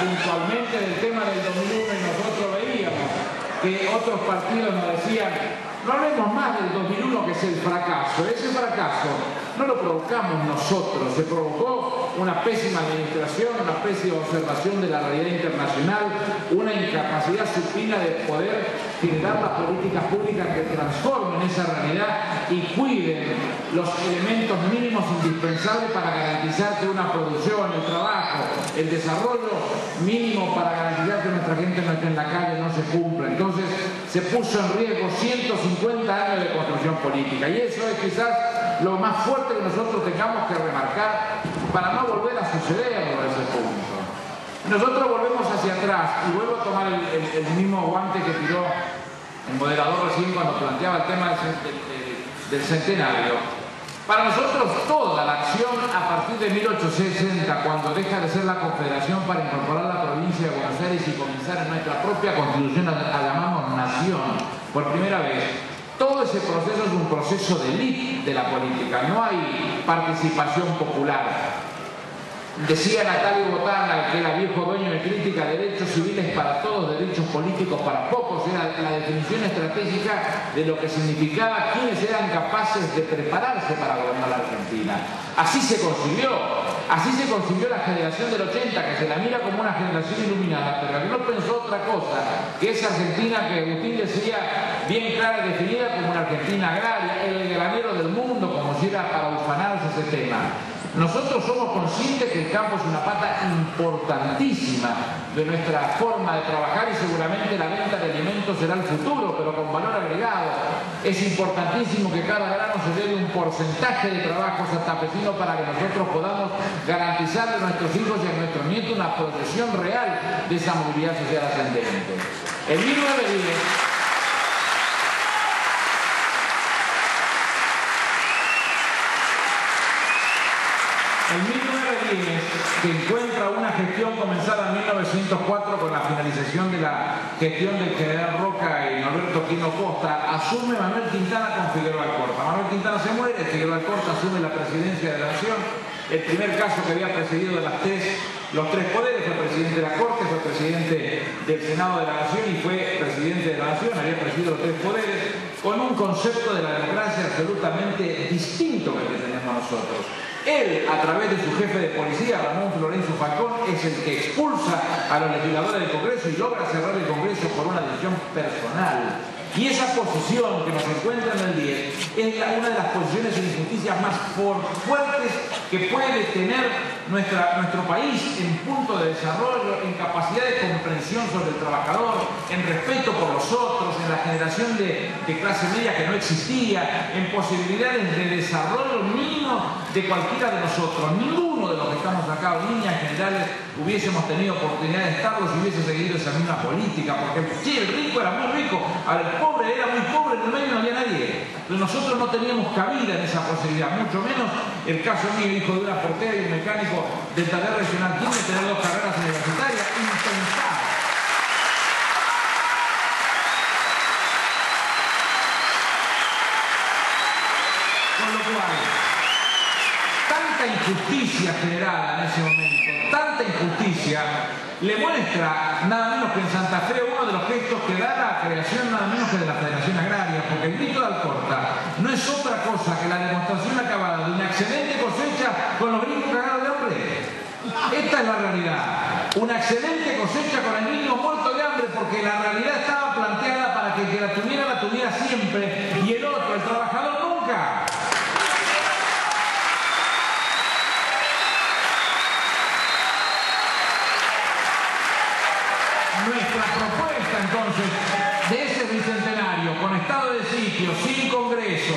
puntualmente del tema del 2001 y nosotros veíamos que otros partidos nos decían: no hablemos más del 2001, que es el fracaso. Ese fracaso no lo provocamos nosotros, se provocó una pésima administración, una pésima observación de la realidad internacional, una incapacidad supina de poder generar las políticas públicas que transformen esa realidad y cuiden los elementos mínimos indispensables para garantizar que una producción, el trabajo, el desarrollo mínimo para garantizar que nuestra gente no esté en la calle no se cumpla. Entonces se puso en riesgo 150 años de construcción política, y eso es quizás lo más fuerte que nosotros tengamos que remarcar para no volver a sucederlo a ese punto. Nosotros volvemos hacia atrás, y vuelvo a tomar el mismo guante que tiró el moderador recién cuando planteaba el tema del centenario. Para nosotros toda la acción a partir de 1860, cuando deja de ser la Confederación para incorporar la provincia de Buenos Aires y comenzar en nuestra propia constitución a llamarnos nación por primera vez, todo ese proceso es un proceso de élite de la política, no hay participación popular. Decía Natalio Botana, que era viejo dueño de Crítica, derechos civiles para todos, derechos políticos para pocos, era la definición estratégica de lo que significaba quienes eran capaces de prepararse para gobernar la Argentina. Así se concibió la generación del 80, que se la mira como una generación iluminada, pero que no pensó otra cosa que esa Argentina que Agustín decía bien clara y definida como una Argentina agraria, el granero del mundo, como si era para ufanarse ese tema. Nosotros somos conscientes que el campo es una pata importantísima de nuestra forma de trabajar, y seguramente la venta de alimentos será el futuro, pero con valor agregado. Es importantísimo que cada grano se dé un porcentaje de trabajo santafesino para que nosotros podamos garantizarle a nuestros hijos y a nuestros nietos una proyección real de esa movilidad social ascendente. En 1910, que encuentra una gestión comenzada en 1904 con la finalización de la gestión del general Roca y Norberto Quino Costa, asume Manuel Quintana con Figueroa Alcorta. Manuel Quintana se muere, Figueroa Alcorta asume la presidencia de la Nación. El primer caso que había presidido de los tres poderes, fue presidente de la Corte, fue presidente del Senado de la Nación y fue presidente de la Nación, había presidido los tres poderes, con un concepto de la democracia absolutamente distinto que tenemos nosotros. Él, a través de su jefe de policía, Ramón Florencio Falcón, es el que expulsa a los legisladores del Congreso y logra cerrar el Congreso por una decisión personal. Y esa posición que nos encuentra en el 10 es una de las posiciones de injusticia más fuertes que puede tener nuestro país en punto de desarrollo, en capacidad de comprensión sobre el trabajador, en respeto por los otros, en la generación de clase media que no existía, en posibilidades de desarrollo mínimo de cualquiera de nosotros. Ninguno de los que estamos acá, en líneas generales, hubiésemos tenido oportunidad de estarlo si hubiese seguido esa misma política, porque el rico era muy rico, ahora el pobre era muy pobre, en el medio no había nadie. Pero nosotros no teníamos cabida en esa posibilidad, mucho menos el caso mío, hijo de una portera y un mecánico del taller regional Quilmes, tener dos carreras universitarias, impensable. Con lo cual, tanta injusticia generada en ese momento, tanta injusticia, le muestra nada menos que en Santa Fe uno de los gestos que da la creación nada menos que de la Federación Agraria, porque el grito de Alcorta no es otra cosa que la demostración acabada de una excelente cosecha con los gringos cagados de hambre. Esta es la realidad, una excelente cosecha con el gringo muerto de hambre, porque la realidad estaba planteada para que el que la tuviera siempre, y el otro, el trabajador, nunca. Nuestra propuesta entonces de ese bicentenario, con estado de sitio, sin congreso,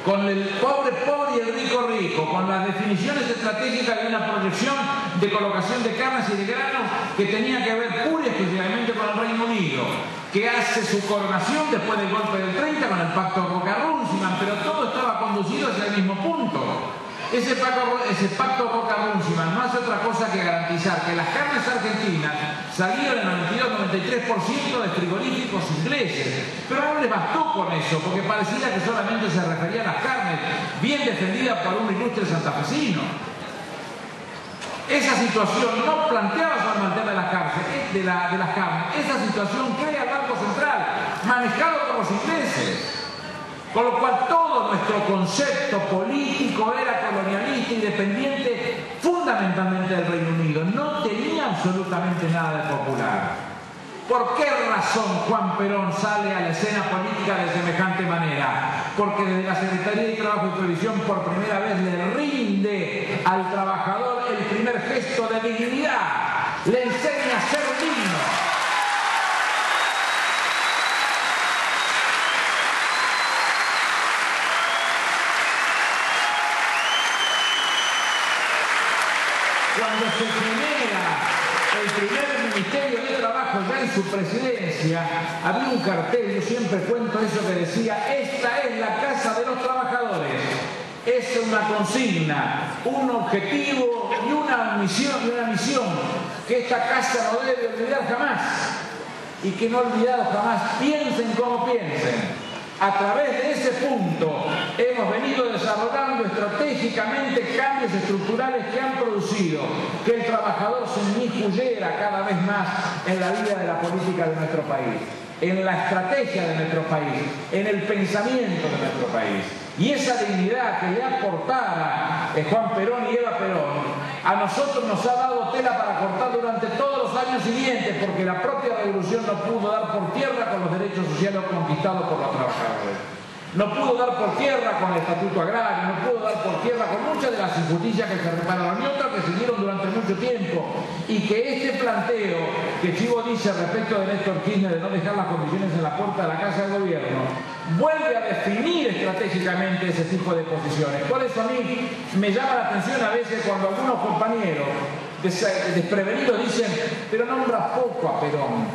con el pobre y el rico, con las definiciones estratégicas de una proyección de colocación de carnes y de granos que tenía que ver pura y exclusivamente con el Reino Unido, que hace su coronación después del golpe del 30 con el pacto Roca-Runciman, pero todo estaba conducido hacia el mismo punto. Ese pacto Roca-Runciman no hace otra cosa que garantizar que las carnes argentinas salieron el 92-93% de frigoríficos ingleses, pero no les bastó con eso, porque parecía que solamente se refería a las carnes bien defendidas por un ilustre santafesino. esa situación no planteaba solamente el tema de las carnes, esa situación crea el Banco Central, manejado por los ingleses. Con lo cual todo nuestro concepto político era colonialista y dependiente fundamentalmente del Reino Unido. No tenía absolutamente nada de popular. ¿Por qué razón Juan Perón sale a la escena política de semejante manera? Porque desde la Secretaría de Trabajo y Previsión por primera vez le rinde al trabajador el primer gesto de dignidad. Le enseña a ser digno. Cuando se genera el primer Ministerio de Trabajo ya en su presidencia, había un cartel, yo siempre cuento eso, que decía: esta es la casa de los trabajadores. Es una consigna, un objetivo y una misión que esta casa no debe olvidar jamás, y que no olvidado jamás, piensen como piensen. A través de ese punto hemos venido desarrollando estratégicamente cambios estructurales que han producido que el trabajador se inmiscuyera cada vez más en la vida de la política de nuestro país, en la estrategia de nuestro país, en el pensamiento de nuestro país. Y esa dignidad que le aportara Juan Perón y Eva Perón, a nosotros nos ha dado tela para cortar durante todos los años siguientes, porque la propia revolución no pudo dar por tierra con los derechos sociales conquistados por los trabajadores. No pudo dar por tierra con el Estatuto Agrario, no pudo dar por tierra con muchas de las injusticias que se repararon y otras que siguieron durante mucho tiempo. Y que este planteo que Chivo dice respecto de Néstor Kirchner de no dejar las condiciones en la puerta de la Casa de Gobierno, vuelve a definir estratégicamente ese tipo de posiciones. Por eso a mí me llama la atención a veces cuando algunos compañeros desprevenidos dicen: pero nombran poco a Perón,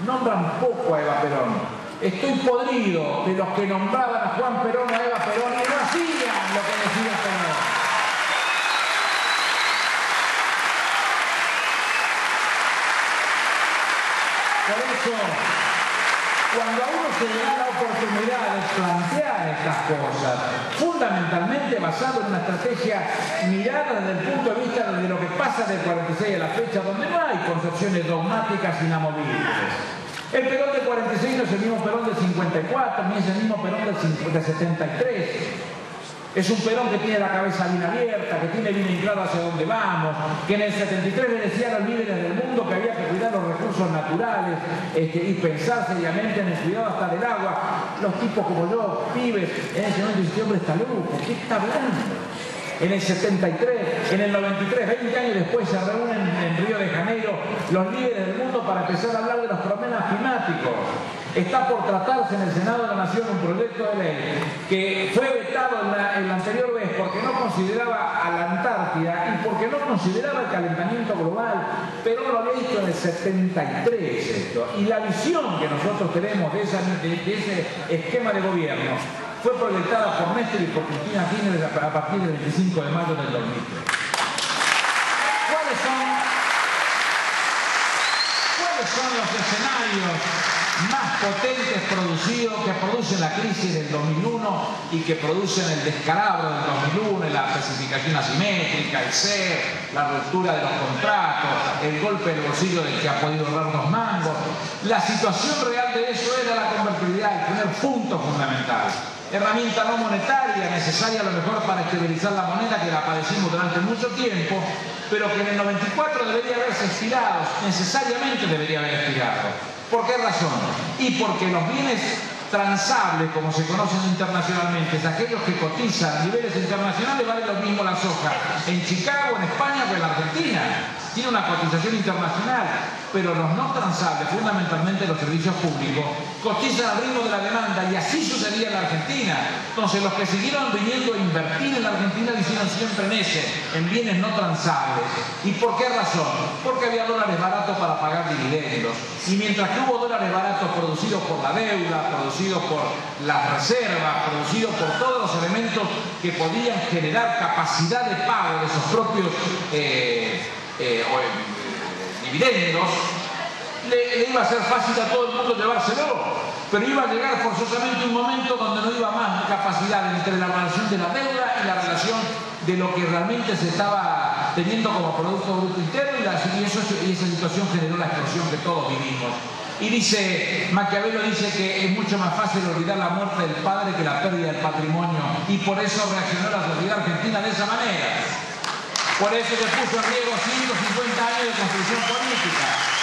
nombran poco a Eva Perón. Estoy podrido de los que nombraban a Juan Perón o a Eva Perón y no hacían lo que decía Perón. Por eso, cuando a uno se le da la oportunidad de plantear estas cosas, fundamentalmente basado en una estrategia mirada desde el punto de vista de lo que pasa del 46 a la fecha, donde no hay concepciones dogmáticas inamovibles. El Perón del 46 no es el mismo Perón del 54, ni es el mismo Perón del 73. Es un Perón que tiene la cabeza bien abierta, que tiene bien claro hacia dónde vamos, que en el 73 le decía a los líderes del mundo que había que cuidar los recursos naturales y pensar seriamente en el cuidado hasta del agua. Los tipos como yo, pibes, en ese momento, este hombre está loco, ¿qué está hablando? En el 73, en el 93, 20 años después, se reúnen en Río de Janeiro los líderes del mundo para empezar a hablar de los problemas climáticos. Está por tratarse en el Senado de la Nación un proyecto de ley que fue vetado en la anterior vez porque no consideraba a la Antártida y porque no consideraba el calentamiento global, pero lo había visto en el 73 esto. Y la visión que nosotros tenemos de ese esquema de gobierno fue proyectada por Néstor y por Cristina Kirchner a partir del 25 de mayo del 2003. ¿Cuáles son los escenarios más potentes que producen la crisis del 2001 y que producen el descalabro del 2001, la especificación asimétrica, el ser, la ruptura de los contratos, el golpe del bolsillo del que ha podido ahorrar unos mangos? La situación real de eso era la convertibilidad, el primer punto fundamental. Herramienta no monetaria, necesaria a lo mejor para estabilizar la moneda, que la padecimos durante mucho tiempo, pero que en el 94 debería haberse expirado, necesariamente debería haber expirado. ¿Por qué razón? Y porque los bienes transables, como se conocen internacionalmente, es aquellos que cotizan a niveles internacionales, vale lo mismo la soja en Chicago, en España o en la Argentina. Tiene una cotización internacional, pero los no transables, fundamentalmente los servicios públicos, cotizan al ritmo de la demanda, y así sucedía en la Argentina. Entonces los que siguieron viniendo a invertir en la Argentina lo hicieron siempre en bienes no transables. ¿Y por qué razón? Porque había dólares baratos para pagar dividendos. Y mientras que hubo dólares baratos producidos por la deuda, producidos por las reservas, producidos por todos los elementos que podían generar capacidad de pago de esos propios dividendos, le iba a ser fácil a todo el mundo llevárselo, pero iba a llegar forzosamente un momento donde no iba más capacidad entre la relación de la deuda y la relación de lo que realmente se estaba teniendo como Producto Bruto Interno y esa situación generó la explosión que todos vivimos. Y dice, Maquiavelo dice que es mucho más fácil olvidar la muerte del padre que la pérdida del patrimonio, y por eso reaccionó la sociedad argentina de esa manera. Por eso se puso en riesgo 150 años de construcción política.